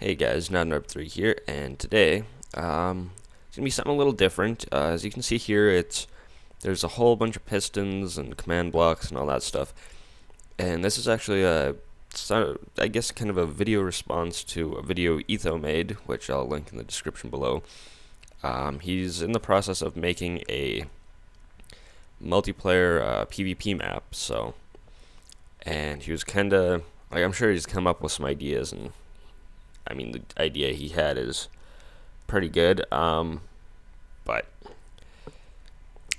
Hey guys, Not3 here, and today it's gonna be something a little different. As you can see here, there's a whole bunch of pistons and command blocks and all that stuff, and this is actually I guess kind of a video response to a video Etho made, which I'll link in the description below. He's in the process of making a multiplayer PvP map, and he was kinda like, I'm sure he's come up with some ideas, and I mean, the idea he had is pretty good, but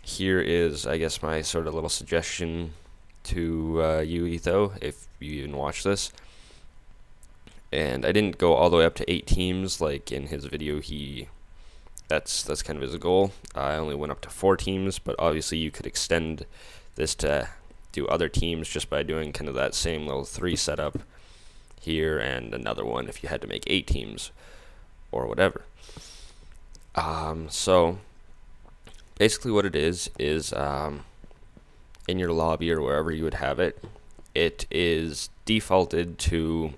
here is, I guess, my sort of little suggestion to you, Etho, if you even watch this. And I didn't go all the way up to 8 teams like in his video. That's kind of his goal. I only went up to 4 teams, but obviously you could extend this to do other teams just by doing kind of that same little 3 setup here and another one if you had to make 8 teams or whatever. So basically what it is in your lobby or wherever you would have it, it is defaulted to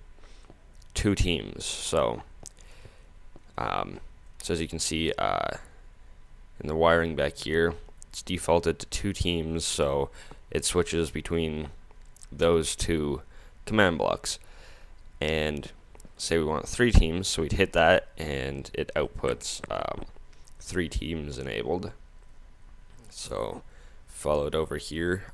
2 teams. So as you can see in the wiring back here, it's defaulted to 2 teams, so it switches between those 2 command blocks. And say we want 3 teams, so we'd hit that and it outputs 3 teams enabled. So follow it over here.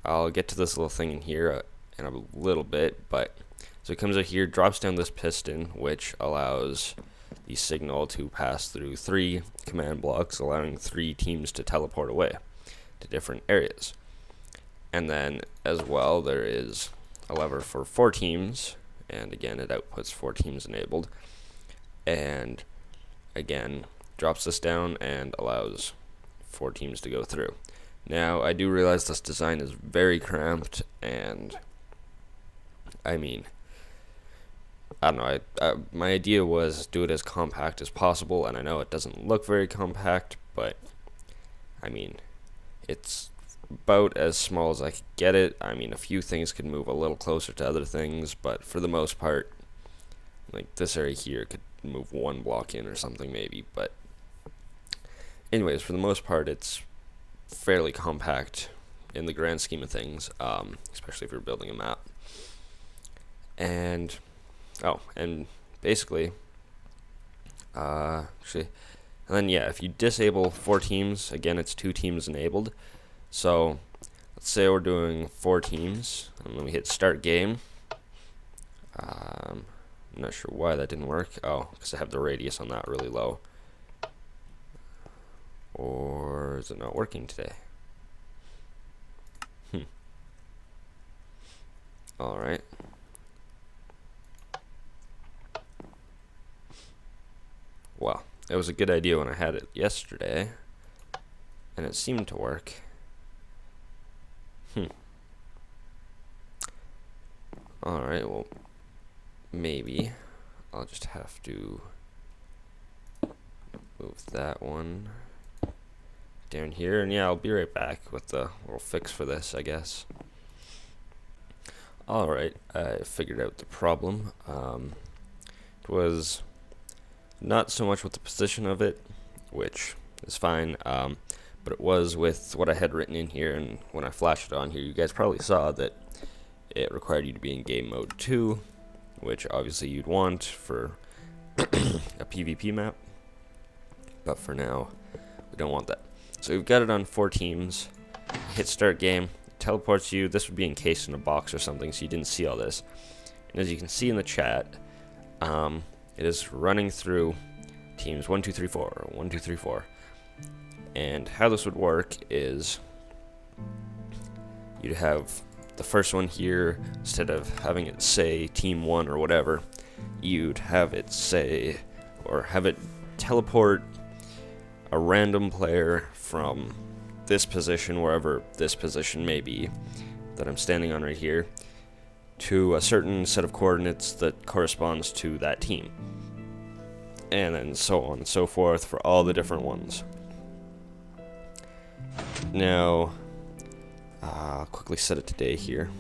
I'll get to this little thing in here in a little bit, but so it comes out here, drops down this piston, which allows the signal to pass through 3 command blocks, allowing 3 teams to teleport away to different areas. And then as well, there is a lever for 4 teams, and again it outputs 4 teams enabled, and again drops this down and allows 4 teams to go through. Now I do realize this design is very cramped, and I mean, I don't know, my idea was do it as compact as possible, and I know it doesn't look very compact, but I mean, it's about as small as I could get it. I mean, a few things could move a little closer to other things, but for the most part, like this area here could move 1 block in or something maybe, but anyways, for the most part it's fairly compact in the grand scheme of things, especially if you're building a map. And basically and then yeah, if you disable 4 teams, again it's 2 teams enabled. So let's say we're doing 4 teams, and then we hit start game. I'm not sure why that didn't work. Oh, because I have the radius on that really low. Or is it not working today? Alright. Well, it was a good idea when I had it yesterday, and it seemed to work. Alright, well, maybe I'll just have to move that one down here, and yeah, I'll be right back with the little fix for this, I guess. Alright, I figured out the problem. It was not so much with the position of it, which is fine, but it was with what I had written in here, and when I flashed it on here, you guys probably saw that it required you to be in game mode 2, which obviously you'd want for a PvP map, but for now we don't want that. So we've got it on 4 teams, hit start game, it teleports you. This would be encased in a box or something, so you didn't see all this. And as you can see in the chat, it is running through teams 1, 2, 3, 4, 1, 2, 3, 4. And how this would work is you'd have the first one here, instead of having it say team 1 or whatever, you'd have it say, or have it teleport a random player from this position, wherever this position may be that I'm standing on right here, to a certain set of coordinates that corresponds to that team, and then so on and so forth for all the different ones. Now I'll quickly set it to day here.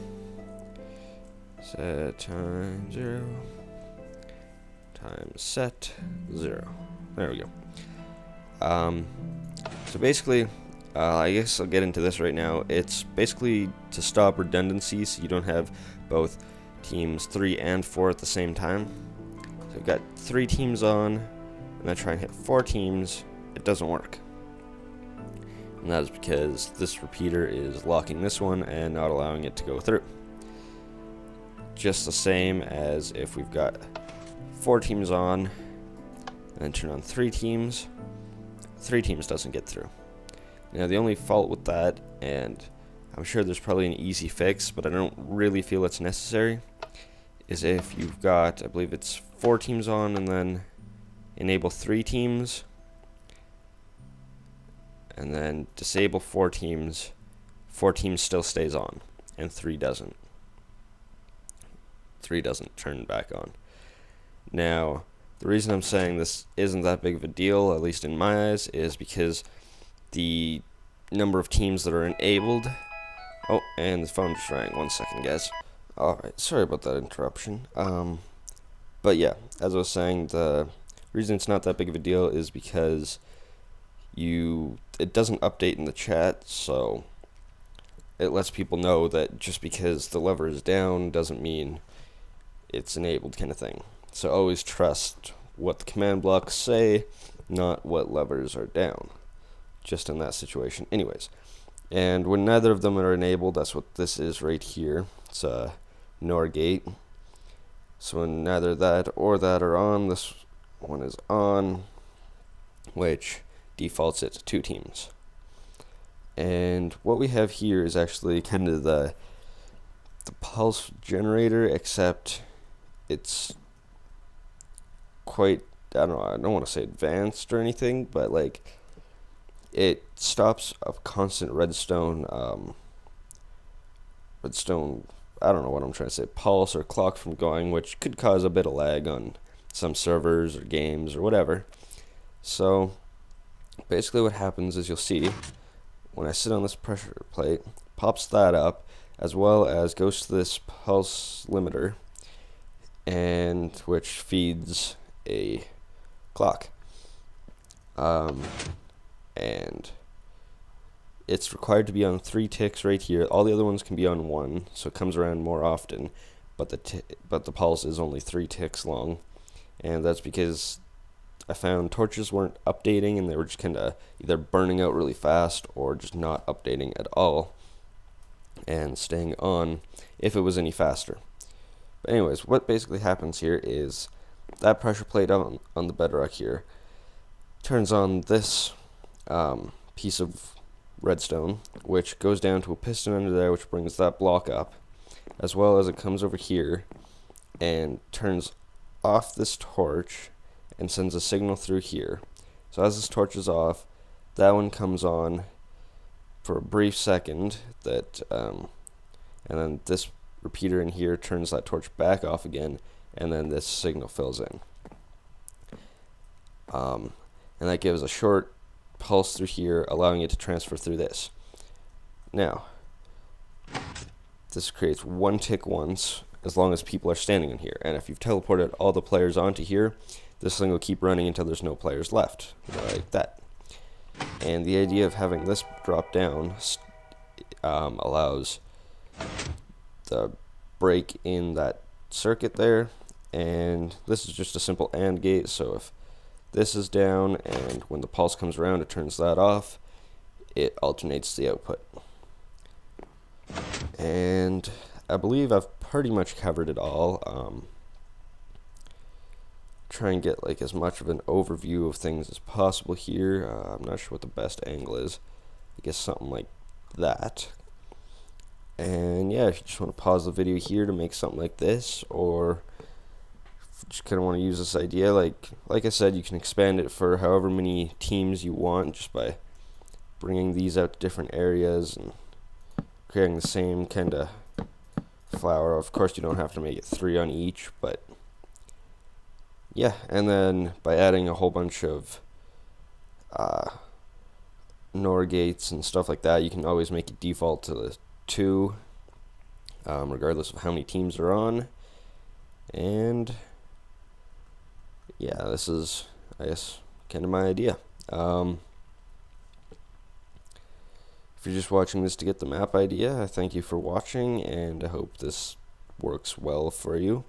Set time 0. times set 0. There we go. So basically, I guess I'll get into this right now. It's basically to stop redundancy so you don't have both teams 3 and 4 at the same time. So I've got 3 teams on, and I try and hit 4 teams. It doesn't work. And that is because this repeater is locking this one and not allowing it to go through. Just the same as if we've got 4 teams on, and then turn on 3 teams. 3 teams doesn't get through. Now the only fault with that, and I'm sure there's probably an easy fix, but I don't really feel it's necessary, is if you've got, I believe it's 4 teams on, and then enable 3 teams, and then disable 4 teams, 4 teams still stays on, and 3 doesn't. 3 doesn't turn back on. Now, the reason I'm saying this isn't that big of a deal, at least in my eyes, is because the number of teams that are enabled... Oh, and the phone just rang. 1 second, guys. Alright, sorry about that interruption. But yeah, as I was saying, the reason it's not that big of a deal is because it doesn't update in the chat, so it lets people know that just because the lever is down doesn't mean it's enabled, kind of thing. So always trust what the command blocks say, not what levers are down, just in that situation. Anyways, and when neither of them are enabled, that's what this is right here. It's a NOR gate. So when neither that or that are on, this one is on, which defaults it to 2 teams. And what we have here is actually kind of the pulse generator, except it's quite, I don't want to say advanced or anything, but like it stops a constant redstone, I don't know what I'm trying to say, pulse or clock from going, which could cause a bit of lag on some servers or games or whatever. So basically what happens is you'll see when I sit on this pressure plate, pops that up, as well as goes to this pulse limiter, and which feeds a clock. And it's required to be on 3 ticks right here. All the other ones can be on 1, so it comes around more often, but the pulse is only 3 ticks long, and that's because I found torches weren't updating, and they were just kind of either burning out really fast or just not updating at all and staying on if it was any faster. But anyways, what basically happens here is that pressure plate on the bedrock here turns on this piece of redstone, which goes down to a piston under there, which brings that block up, as well as it comes over here and turns off this torch and sends a signal through here. So as this torch is off, that one comes on for a brief second, and then this repeater in here turns that torch back off again, and then this signal fills in. And that gives a short pulse through here, allowing it to transfer through this. Now, this creates 1 tick once, as long as people are standing in here. And if you've teleported all the players onto here, this thing will keep running until there's no players left, like that. And the idea of having this drop down allows the break in that circuit there, and this is just a simple AND gate, so if this is down and when the pulse comes around it turns that off, it alternates the output. And I believe I've pretty much covered it all. Try and get like as much of an overview of things as possible here. I'm not sure what the best angle is. I guess something like that. And yeah, if you just want to pause the video here to make something like this, or just kind of want to use this idea, like I said, you can expand it for however many teams you want just by bringing these out to different areas and creating the same kind of flower. Of course, you don't have to make it 3 on each, but yeah. And then by adding a whole bunch of NOR gates and stuff like that, you can always make it default to the 2, regardless of how many teams are on. And yeah, this is, I guess, kind of my idea. If you're just watching this to get the map idea, I thank you for watching, and I hope this works well for you.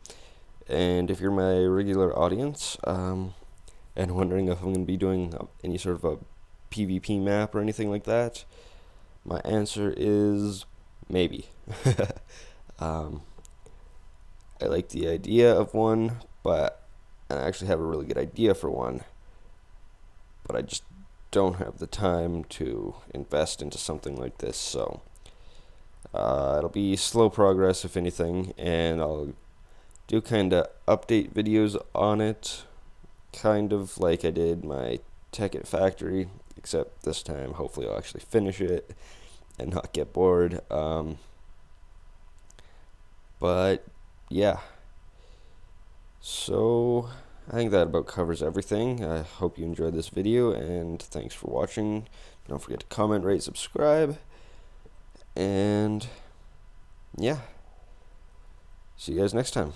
And if you're my regular audience, and wondering if I'm going to be doing any sort of a PvP map or anything like that, my answer is maybe. I like the idea of one, but I actually have a really good idea for one, but I just don't have the time to invest into something like this, so it'll be slow progress if anything, and I'll do kind of update videos on it, kind of like I did my Tech It Factory, except this time hopefully I'll actually finish it and not get bored. But yeah, so I think that about covers everything. I hope you enjoyed this video, and thanks for watching. Don't forget to comment, rate, subscribe, and yeah, see you guys next time.